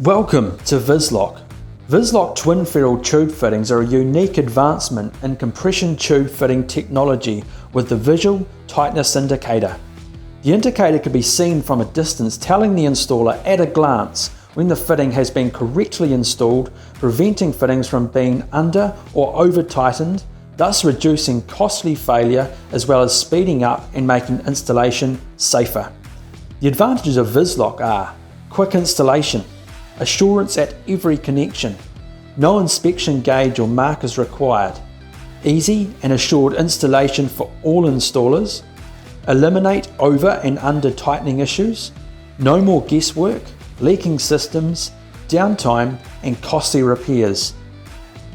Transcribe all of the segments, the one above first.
Welcome to Vis-Lok. Vis-Lok twin ferrule tube fittings are a unique advancement in compression tube fitting technology with the visual tightness indicator. The indicator can be seen from a distance, telling the installer at a glance when the fitting has been correctly installed, preventing fittings from being under or over tightened, thus reducing costly failure as well as speeding up and making installation safer. The advantages of Vis-Lok are quick installation, assurance at every connection, no inspection gauge or markers required, easy and assured installation for all installers, eliminate over and under tightening issues, no more guesswork, leaking systems, downtime and costly repairs.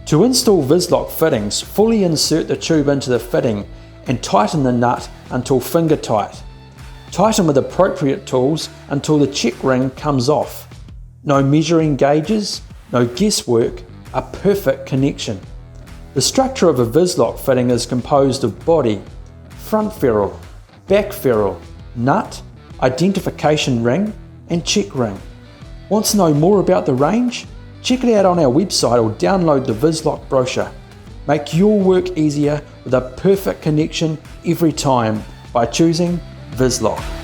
To install Vis-Lok fittings, fully insert the tube into the fitting and tighten the nut until finger tight. Tighten with appropriate tools until the check ring comes off. No measuring gauges, no guesswork, a perfect connection. The structure of a Vis-Lok fitting is composed of body, front ferrule, back ferrule, nut, identification ring and check ring. Want to know more about the range? Check it out on our website or download the Vis-Lok brochure. Make your work easier with a perfect connection every time by choosing Vis-Lok.